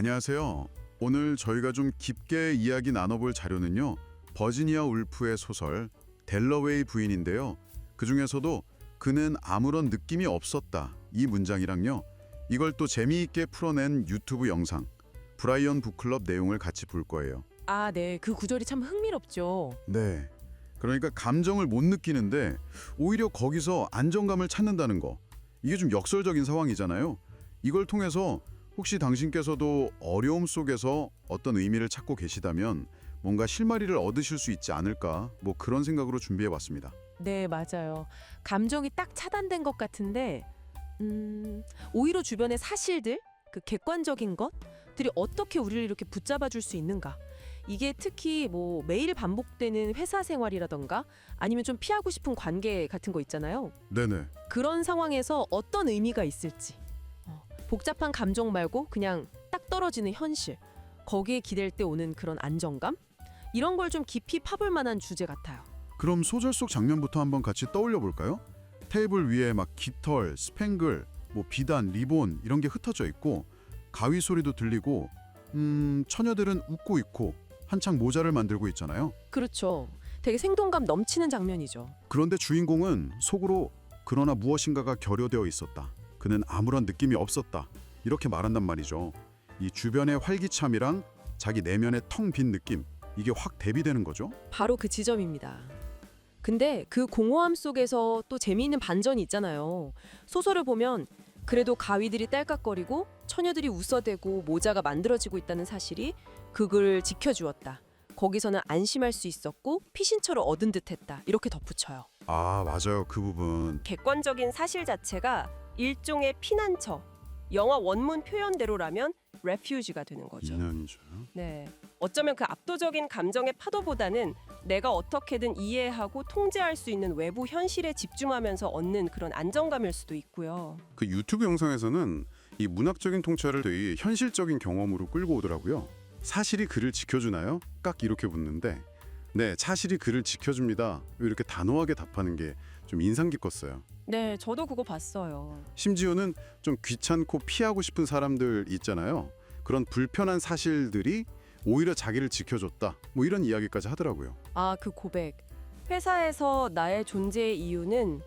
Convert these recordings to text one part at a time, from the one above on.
안녕하세요. 오늘 저희가 좀 깊게 이야기 나눠볼 자료는요. 버지니아 울프의 소설 델러웨이 부인인데요. 그중에서도 그는 아무런 느낌이 없었다. 이 문장이랑요. 이걸 또 재미있게 풀어낸 유튜브 영상 브라이언 북클럽 내용을 같이 볼 거예요. 아, 네. 그 구절이 참 흥미롭죠. 네. 그러니까 감정을 못 느끼는데 오히려 거기서 안정감을 찾는다는 거. 이게 좀 역설적인 상황이잖아요. 이걸 통해서 혹시 당신께서도 어려움 속에서 어떤 의미를 찾고 계시다면 뭔가 실마리를 얻으실 수 있지 않을까 뭐 그런 생각으로 준비해 봤습니다. 네, 맞아요. 감정이 딱 차단된 것 같은데 오히려 주변의 사실들, 그 객관적인 것들이 어떻게 우리를 이렇게 붙잡아 줄 수 있는가. 이게 특히 뭐 매일 반복되는 회사 생활이라던가 아니면 좀 피하고 싶은 관계 같은 거 있잖아요. 네네. 그런 상황에서 어떤 의미가 있을지. 복잡한 감정 말고 그냥 딱 떨어지는 현실. 거기에 기댈 때 오는 그런 안정감? 이런 걸 좀 깊이 파볼 만한 주제 같아요. 그럼 소설 속 장면부터 한번 같이 떠올려 볼까요? 테이블 위에 막 깃털, 스팽글, 뭐 비단, 리본 이런 게 흩어져 있고 가위 소리도 들리고 처녀들은 웃고 있고 한창 모자를 만들고 있잖아요. 그렇죠. 되게 생동감 넘치는 장면이죠. 그런데 주인공은 속으로 그러나 무엇인가가 결여되어 있었다. 그는 아무런 느낌이 없었다. 이렇게 말한단 말이죠. 이 주변의 활기참이랑 자기 내면의 텅 빈 느낌, 이게 확 대비되는 거죠. 바로 그 지점입니다. 근데 그 공허함 속에서 또 재미있는 반전이 있잖아요. 소설을 보면 그래도 가위들이 딸깍거리고 처녀들이 웃어대고 모자가 만들어지고 있다는 사실이 그걸 지켜주었다. 거기서는 안심할 수 있었고 피신처를 얻은 듯했다. 이렇게 덧붙여요. 아, 맞아요. 그 부분. 객관적인 사실 자체가 일종의 피난처. 영화 원문 표현대로라면 refuge가 되는 거죠. 인연이죠. 네. 어쩌면 그 압도적인 감정의 파도보다는 내가 어떻게든 이해하고 통제할 수 있는 외부 현실에 집중하면서 얻는 그런 안정감일 수도 있고요. 그 유튜브 영상에서는 이 문학적인 통찰을 되게 현실적인 경험으로 끌고 오더라고요. 사실이 그를 지켜주나요? 깍 이렇게 묻는데 네, 사실이 그를 지켜줍니다. 이렇게 단호하게 답하는 게 좀 인상 깊었어요. 네, 저도 그거 봤어요. 심지어는 좀 귀찮고 피하고 싶은 사람들 있잖아요. 그런 불편한 사실들이 오히려 자기를 지켜줬다. 뭐 이런 이야기까지 하더라고요. 아, 그 고백. 회사에서 나의 존재의 이유는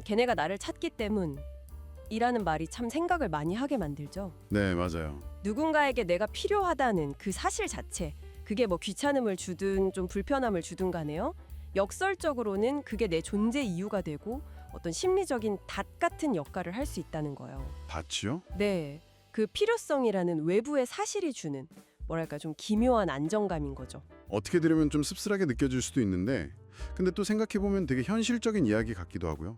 걔네가 나를 찾기 때문이라는 말이 참 생각을 많이 하게 만들죠. 네, 맞아요. 누군가에게 내가 필요하다는 그 사실 자체, 그게 뭐 귀찮음을 주든 좀 불편함을 주든 간에요. 역설적으로는 그게 내 존재 이유가 되고 어떤 심리적인 닷 같은 역할을 할 수 있다는 거예요. 닷이요? 네, 그 필요성이라는 외부의 사실이 주는 뭐랄까 좀 기묘한 안정감인 거죠. 어떻게 들으면 좀 씁쓸하게 느껴질 수도 있는데 근데 또 생각해보면 되게 현실적인 이야기 같기도 하고요.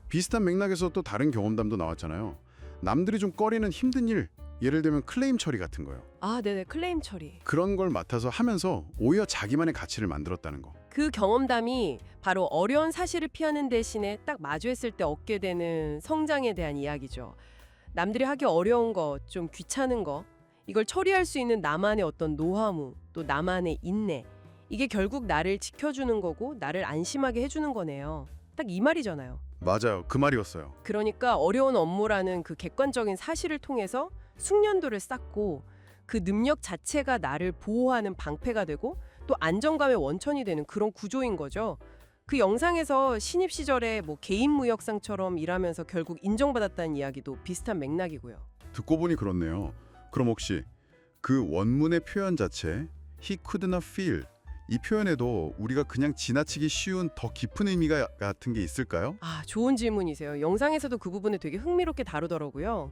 비슷한 맥락에서 또 다른 경험담도 나왔잖아요. 남들이 좀 꺼리는 힘든 일, 예를 들면 클레임 처리 같은 거요. 아, 네네, 클레임 처리. 그런 걸 맡아서 하면서 오히려 자기만의 가치를 만들었다는 거. 그 경험담이 바로 어려운 사실을 피하는 대신에 딱 마주했을 때 얻게 되는 성장에 대한 이야기죠. 남들이 하기 어려운 거, 좀 귀찮은 거, 이걸 처리할 수 있는 나만의 어떤 노하우, 또 나만의 인내, 이게 결국 나를 지켜주는 거고 나를 안심하게 해주는 거네요. 딱 이 말이잖아요. 맞아요. 그 말이었어요. 그러니까 어려운 업무라는 그 객관적인 사실을 통해서 숙련도를 쌓고 그 능력 자체가 나를 보호하는 방패가 되고 또 안정감의 원천이 되는 그런 구조인 거죠. 그 영상에서 신입 시절에 뭐 개인 무역상처럼 일하면서 결국 인정받았다는 이야기도 비슷한 맥락이고요. 듣고 보니 그렇네요. 그럼 혹시 그 원문의 표현 자체 He could not feel 이 표현에도 우리가 그냥 지나치기 쉬운 더 깊은 의미가 같은 게 있을까요? 아, 좋은 질문이세요. 영상에서도 그 부분을 되게 흥미롭게 다루더라고요.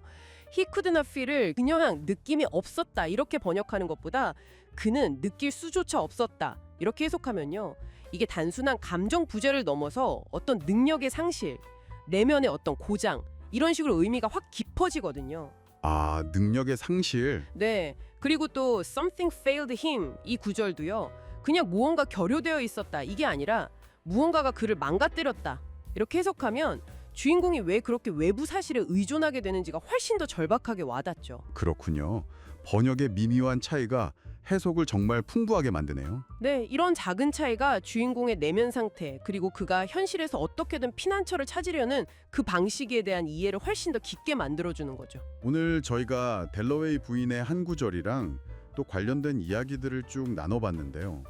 He could not feel을 그냥 느낌이 없었다 이렇게 번역하는 것보다 그는 느낄 수조차 없었다 이렇게 해석하면요. 이게 단순한 감정 부재를 넘어서 어떤 능력의 상실, 내면의 어떤 고장 이런 식으로 의미가 확 깊어지거든요. 아, 능력의 상실. 네, 그리고 또 something failed him 이 구절도요. 그냥 무언가 결여되어 있었다 이게 아니라 무언가가 그를 망가뜨렸다 이렇게 해석하면 주인공이 왜 그렇게 외부 사실에 의존하게 되는지가 훨씬 더 절박하게 와닿죠. 그렇군요. 번역의 미미한 차이가 해석을 정말 풍부하게 만드네요. 네, 이런 작은 차이가 주인공의 내면 상태, 그리고 그가 현실에서 어떻게든 피난처를 찾으려는 그 방식에 대한 이해를 훨씬 더 깊게 만들어주는 거죠. 오늘 저희가 델러웨이 부인의 한 구절이랑 또 관련된 이야기들을 쭉 나눠봤는데요.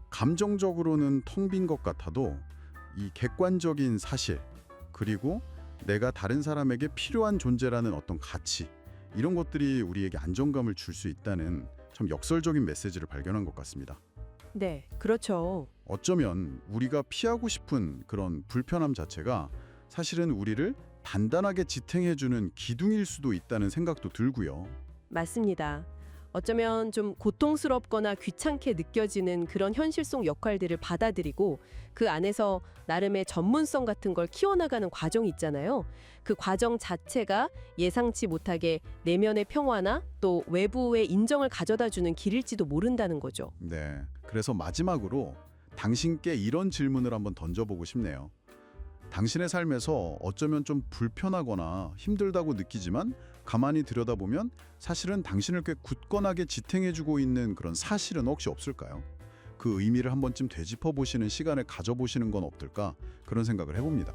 감정적으로는 텅 빈 것 같아도 이 객관적인 사실, 그리고 내가 다른 사람에게 필요한 존재라는 어떤 가치, 이런 것들이 우리에게 안정감을 줄 수 있다는 참 역설적인 메시지를 발견한 것 같습니다. 네, 그렇죠. 어쩌면 우리가 피하고 싶은 그런 불편함 자체가 사실은 우리를 단단하게 지탱해주는 기둥일 수도 있다는 생각도 들고요. 맞습니다. 어쩌면 좀 고통스럽거나 귀찮게 느껴지는 그런 현실 속 역할들을 받아들이고 그 안에서 나름의 전문성 같은 걸 키워나가는 과정이 있잖아요. 그 과정 자체가 예상치 못하게 내면의 평화나 또 외부의 인정을 가져다주는 길일지도 모른다는 거죠. 네, 그래서 마지막으로 당신께 이런 질문을 한번 던져보고 싶네요. 당신의 삶에서 어쩌면 좀 불편하거나 힘들다고 느끼지만 가만히 들여다보면 사실은 당신을 꽤 굳건하게 지탱해주고 있는 그런 사실은 혹시 없을까요? 그 의미를 한 번쯤 되짚어보시는 시간을 가져보시는 건 어떨까? 그런 생각을 해봅니다.